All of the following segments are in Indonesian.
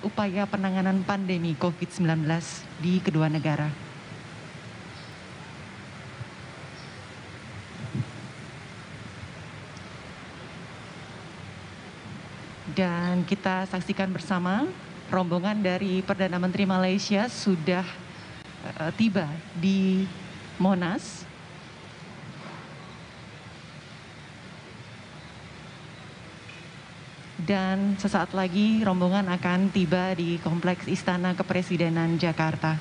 upaya penanganan pandemi COVID-19 di kedua negara. Dan kita saksikan bersama rombongan dari Perdana Menteri Malaysia sudah tiba di Monas. Dan sesaat lagi rombongan akan tiba di Kompleks Istana Kepresidenan Jakarta.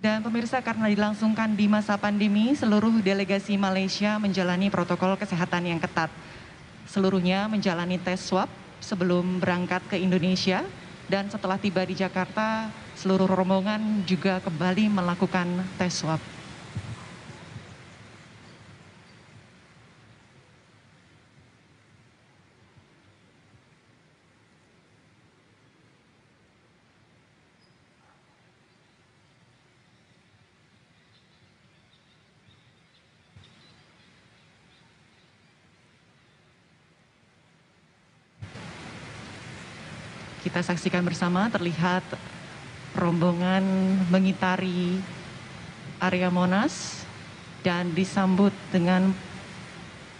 Dan pemirsa, karena dilangsungkan di masa pandemi, seluruh delegasi Malaysia menjalani protokol kesehatan yang ketat. Seluruhnya menjalani tes swab sebelum berangkat ke Indonesia, dan setelah tiba di Jakarta, seluruh rombongan juga kembali melakukan tes swab. Kita saksikan bersama, terlihat rombongan mengitari area Monas dan disambut dengan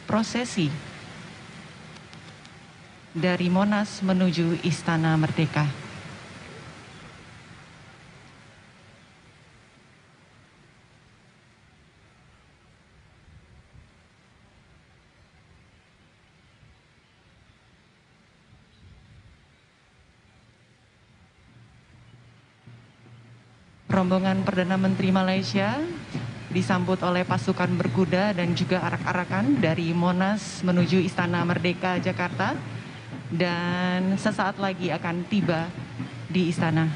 prosesi dari Monas menuju Istana Merdeka. Rombongan Perdana Menteri Malaysia disambut oleh pasukan berkuda dan juga arak-arakan dari Monas menuju Istana Merdeka Jakarta, dan sesaat lagi akan tiba di istana.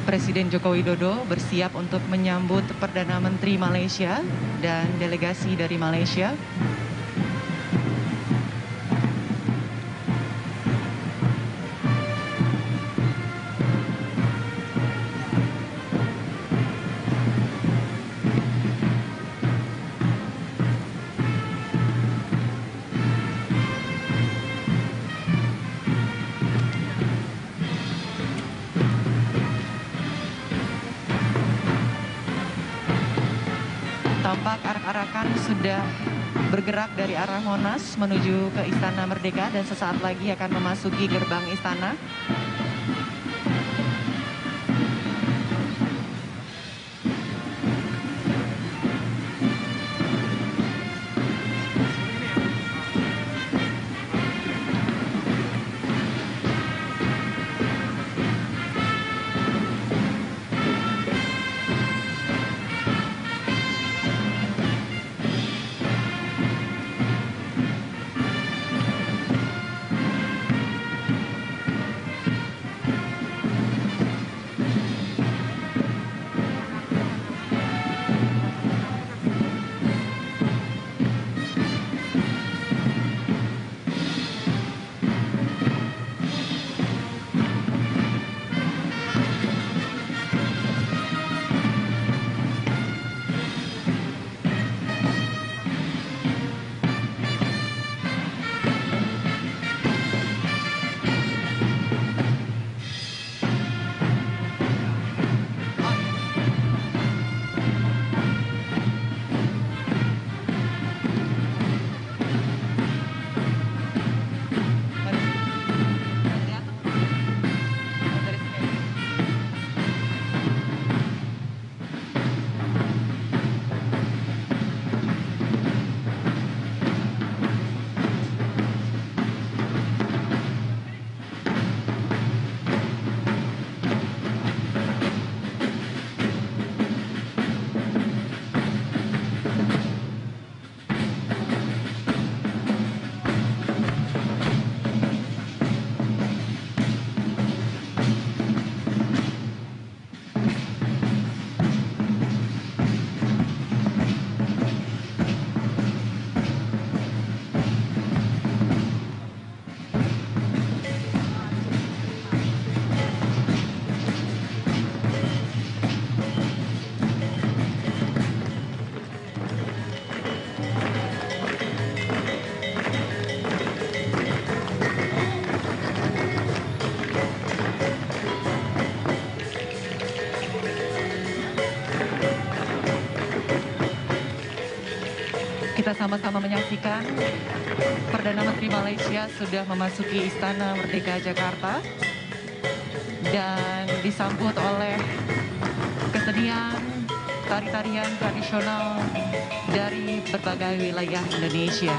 Presiden Joko Widodo bersiap untuk menyambut Perdana Menteri Malaysia dan delegasi dari Malaysia. Tampak arak-arakan sudah bergerak dari arah Monas menuju ke Istana Merdeka dan sesaat lagi akan memasuki gerbang istana. sama-sama menyaksikan Perdana Menteri Malaysia sudah memasuki Istana Merdeka Jakarta dan disambut oleh kesenian tari-tarian tradisional dari berbagai wilayah Indonesia.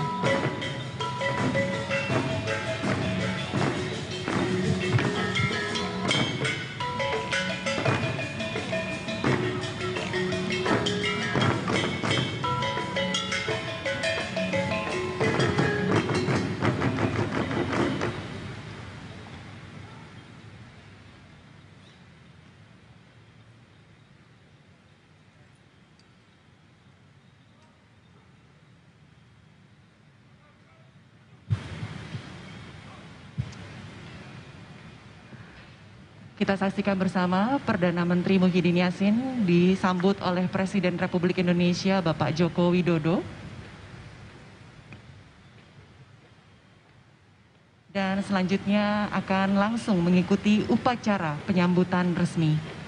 Kita saksikan bersama Perdana Menteri Muhyiddin Yassin disambut oleh Presiden Republik Indonesia Bapak Joko Widodo. Dan selanjutnya akan langsung mengikuti upacara penyambutan resmi.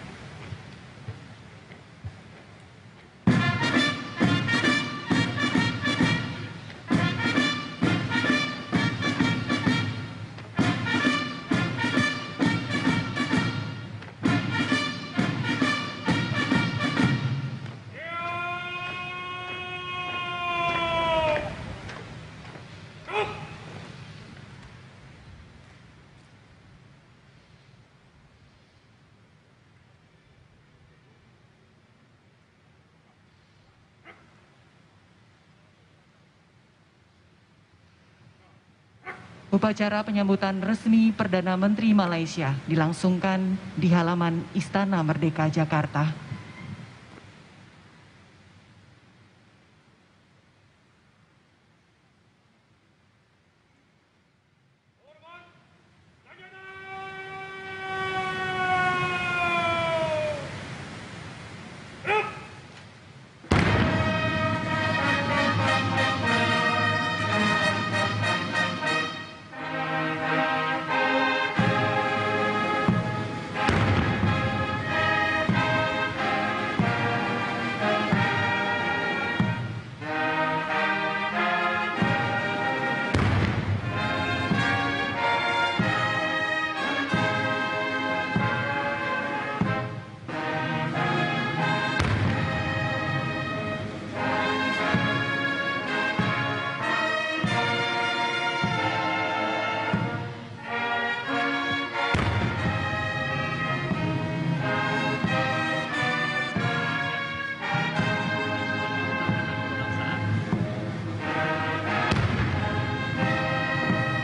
Upacara penyambutan resmi Perdana Menteri Malaysia dilangsungkan di halaman Istana Merdeka Jakarta.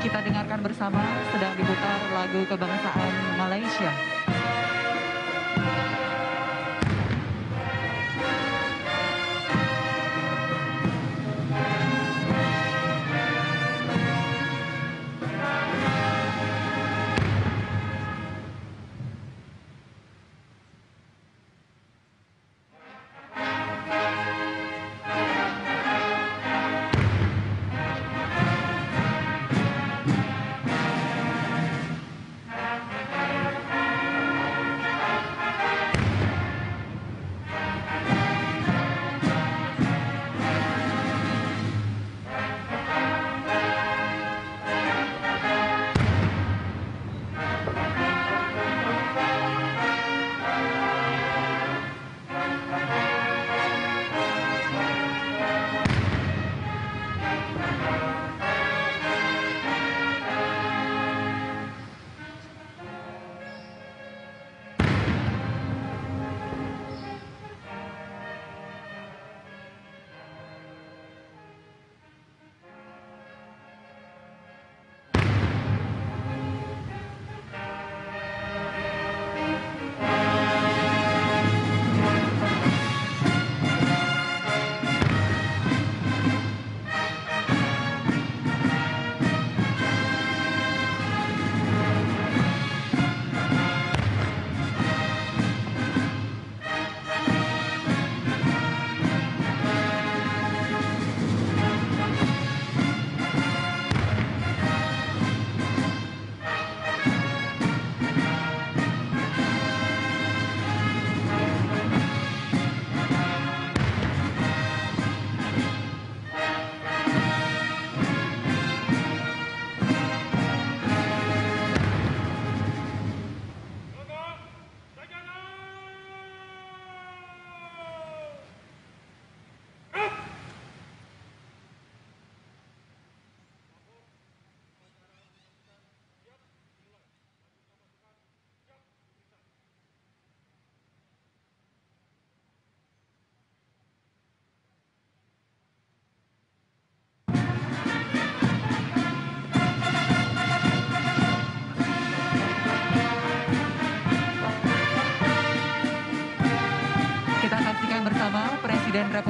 Kita dengarkan bersama sedang diputar lagu kebangsaan Malaysia.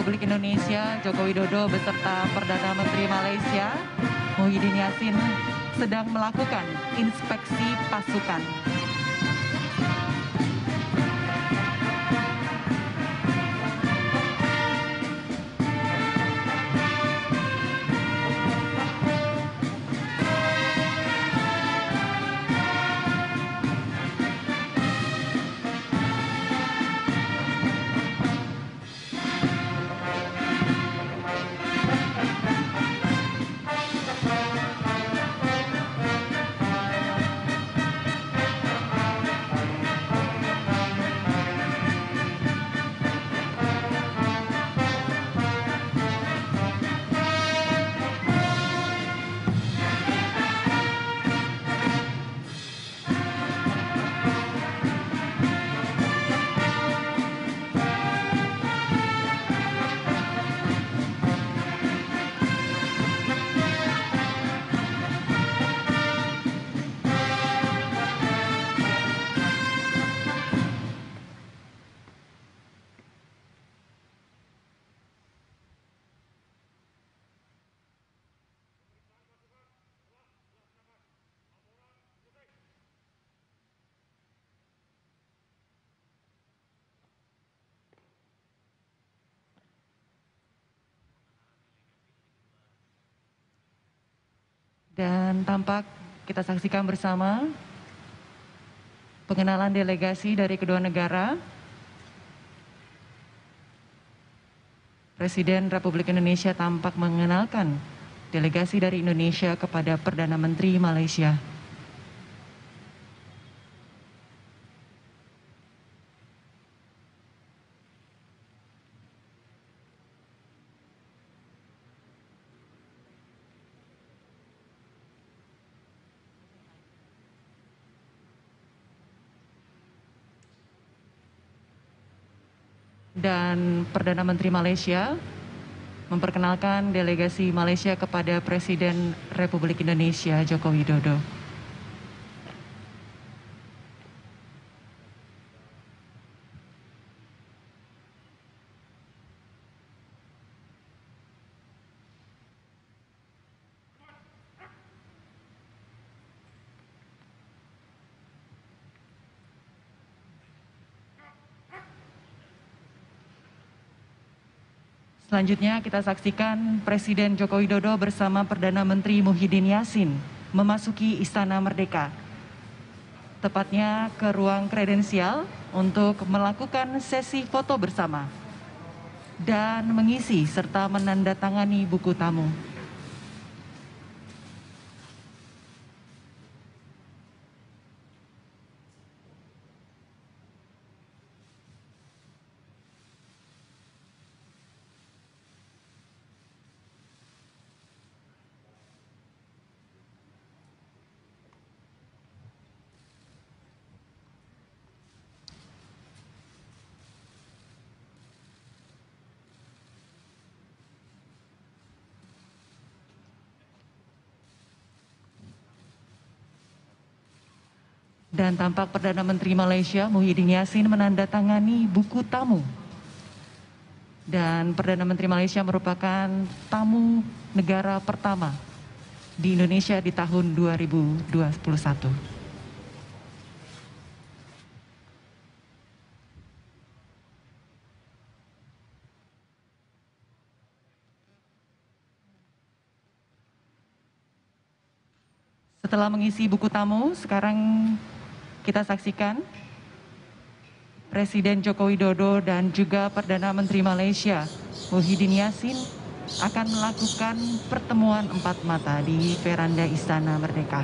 Republik Indonesia Joko Widodo beserta Perdana Menteri Malaysia Muhyiddin Yassin sedang melakukan inspeksi pasukan. Dan tampak kita saksikan bersama pengenalan delegasi dari kedua negara. Presiden Republik Indonesia tampak mengenalkan delegasi dari Indonesia kepada Perdana Menteri Malaysia. Dan Perdana Menteri Malaysia memperkenalkan delegasi Malaysia kepada Presiden Republik Indonesia Joko Widodo. Selanjutnya kita saksikan Presiden Joko Widodo bersama Perdana Menteri Muhyiddin Yassin memasuki Istana Merdeka. Tepatnya ke ruang kredensial untuk melakukan sesi foto bersama dan mengisi serta menandatangani buku tamu. Dan tampak Perdana Menteri Malaysia Muhyiddin Yassin menandatangani buku tamu. Dan Perdana Menteri Malaysia merupakan tamu negara pertama di Indonesia di tahun 2021. Setelah mengisi buku tamu, sekarang kita saksikan Presiden Joko Widodo dan juga Perdana Menteri Malaysia Muhyiddin Yassin akan melakukan pertemuan empat mata di veranda Istana Merdeka.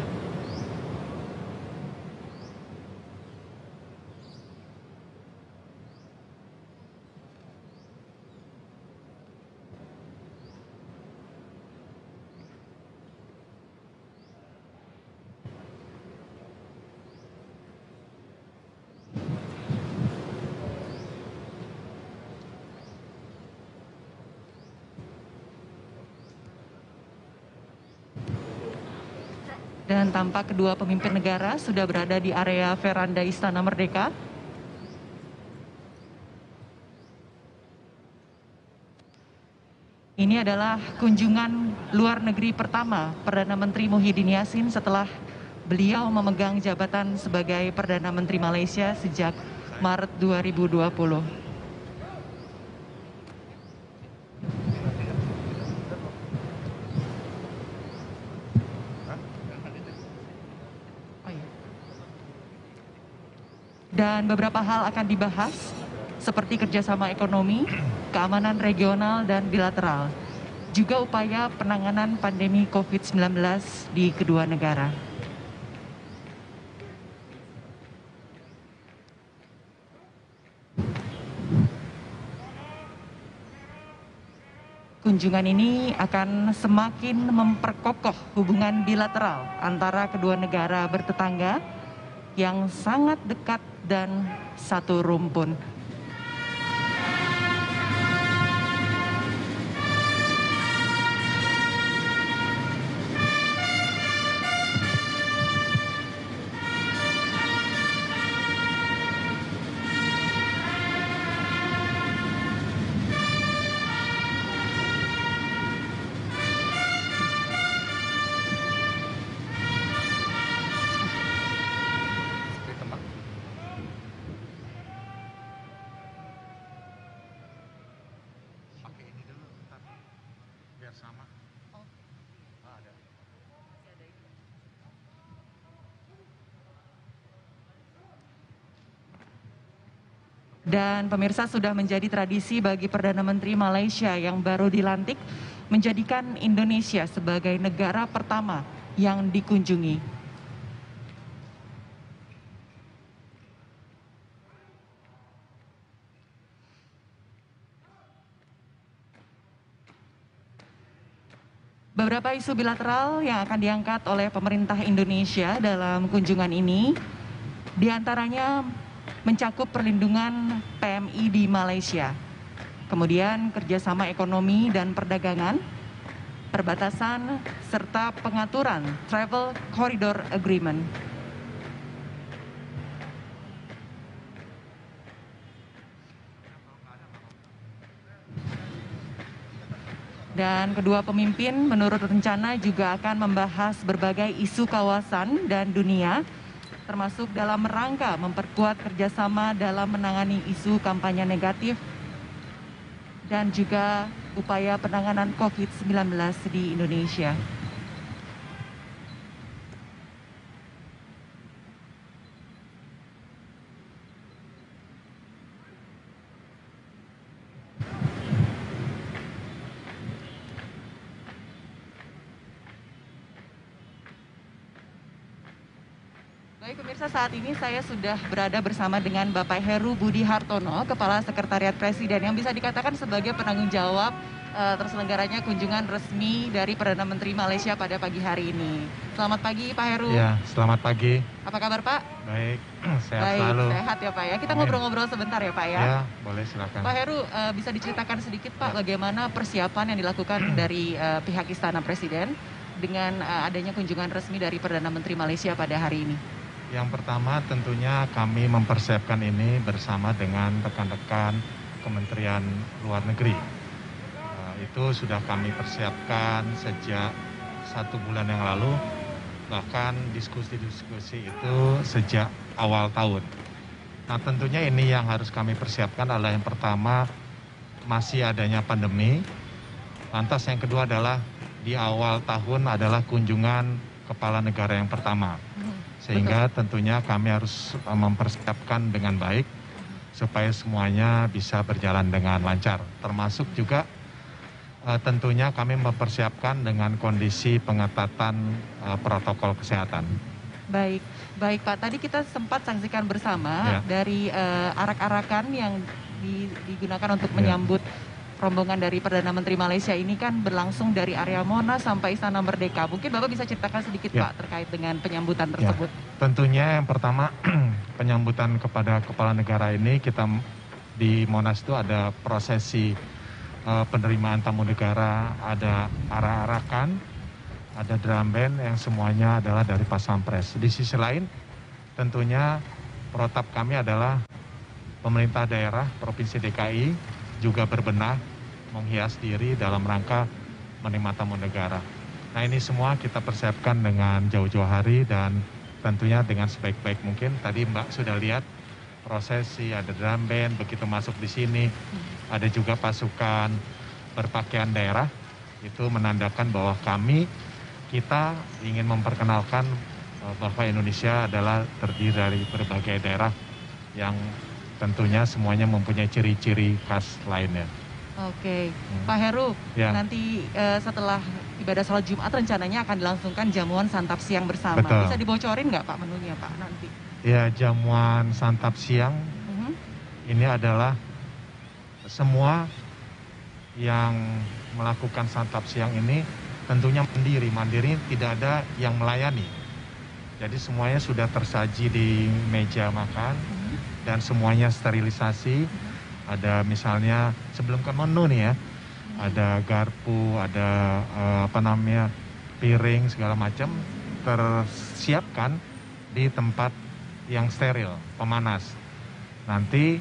Dan tampak kedua pemimpin negara sudah berada di area veranda Istana Merdeka. adalah kunjungan luar negeri pertama Perdana Menteri Muhyiddin Yassin setelah beliau memegang jabatan sebagai Perdana Menteri Malaysia sejak Maret 2020. Dan beberapa hal akan dibahas seperti kerjasama ekonomi, keamanan regional dan bilateral, juga upaya penanganan pandemi COVID-19 di kedua negara. Kunjungan ini akan semakin memperkokoh hubungan bilateral antara kedua negara bertetangga yang sangat dekat dan satu rumpun. Dan pemirsa, sudah menjadi tradisi bagi Perdana Menteri Malaysia yang baru dilantik menjadikan Indonesia sebagai negara pertama yang dikunjungi. Beberapa isu bilateral yang akan diangkat oleh pemerintah Indonesia dalam kunjungan ini, diantaranya mencakup perlindungan PMI di Malaysia, kemudian kerjasama ekonomi dan perdagangan, perbatasan, serta pengaturan Travel Corridor Agreement. Dan kedua pemimpin menurut rencana juga akan membahas berbagai isu kawasan dan dunia, termasuk dalam rangka memperkuat kerjasama dalam menangani isu kampanye negatif dan juga upaya penanganan COVID-19 di Indonesia. Baik pemirsa, saat ini saya sudah berada bersama dengan Bapak Heru Budi Hartono, Kepala Sekretariat Presiden, yang bisa dikatakan sebagai penanggung jawab terselenggaranya kunjungan resmi dari Perdana Menteri Malaysia pada pagi hari ini. Selamat pagi Pak Heru. Ya, selamat pagi. Apa kabar Pak? Baik, sehat Baik, selalu. sehat ya Pak ya. Kita ngobrol-ngobrol sebentar ya Pak ya. Ya, boleh silakan. Pak Heru, bisa diceritakan sedikit Pak bagaimana persiapan yang dilakukan dari pihak Istana Presiden dengan adanya kunjungan resmi dari Perdana Menteri Malaysia pada hari ini? Yang pertama tentunya kami mempersiapkan ini bersama dengan rekan-rekan Kementerian Luar Negeri. Itu sudah kami persiapkan sejak 1 bulan yang lalu, bahkan diskusi-diskusi itu sejak awal tahun. Nah tentunya ini yang harus kami persiapkan adalah yang pertama masih adanya pandemi, lantas yang kedua adalah di awal tahun adalah kunjungan kepala negara yang pertama. Sehingga tentunya kami harus mempersiapkan dengan baik supaya semuanya bisa berjalan dengan lancar. Termasuk juga tentunya kami mempersiapkan dengan kondisi pengetatan protokol kesehatan. Baik Pak. Tadi kita sempat saksikan bersama dari arak-arakan yang digunakan untuk menyambut rombongan dari Perdana Menteri Malaysia ini kan berlangsung dari area Monas sampai Istana Merdeka. Mungkin Bapak bisa ceritakan sedikit Pak terkait dengan penyambutan tersebut. Tentunya yang pertama penyambutan kepada kepala negara ini kita di Monas itu ada prosesi penerimaan tamu negara, ada arak-arakan, ada drum band yang semuanya adalah dari Pas Pampres. Di sisi lain tentunya protap kami adalah pemerintah daerah Provinsi DKI juga berbenah menghias diri dalam rangka menerima tamu negara. Nah ini semua kita persiapkan dengan jauh-jauh hari dan tentunya dengan sebaik-baik mungkin. Tadi Mbak sudah lihat prosesi, ada drum band, begitu masuk di sini, ada juga pasukan berpakaian daerah, itu menandakan bahwa kita ingin memperkenalkan bahwa Indonesia adalah terdiri dari berbagai daerah yang tentunya semuanya mempunyai ciri-ciri khas lainnya. Oke, Pak Heru, Ya. nanti setelah ibadah sholat Jumat rencananya akan dilangsungkan jamuan santap siang bersama. Betul. Bisa dibocorin nggak Pak menunya Pak nanti? Ya, jamuan santap siang ini adalah semua yang melakukan santap siang ini tentunya mandiri, tidak ada yang melayani. Jadi semuanya sudah tersaji di meja makan dan semuanya sterilisasi. Ada misalnya sebelum ke menu nih ya, ada garpu, ada piring segala macam tersiapkan di tempat yang steril, pemanas. Nanti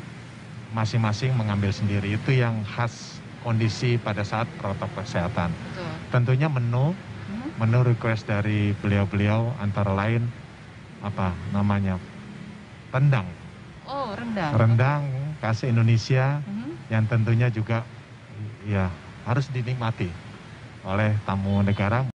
masing-masing mengambil sendiri, itu yang khas kondisi pada saat protokol kesehatan. Betul. Tentunya menu request dari beliau-beliau antara lain rendang. Oh, rendang. Rendang khas Indonesia Mhm. yang tentunya juga ya harus dinikmati oleh tamu negara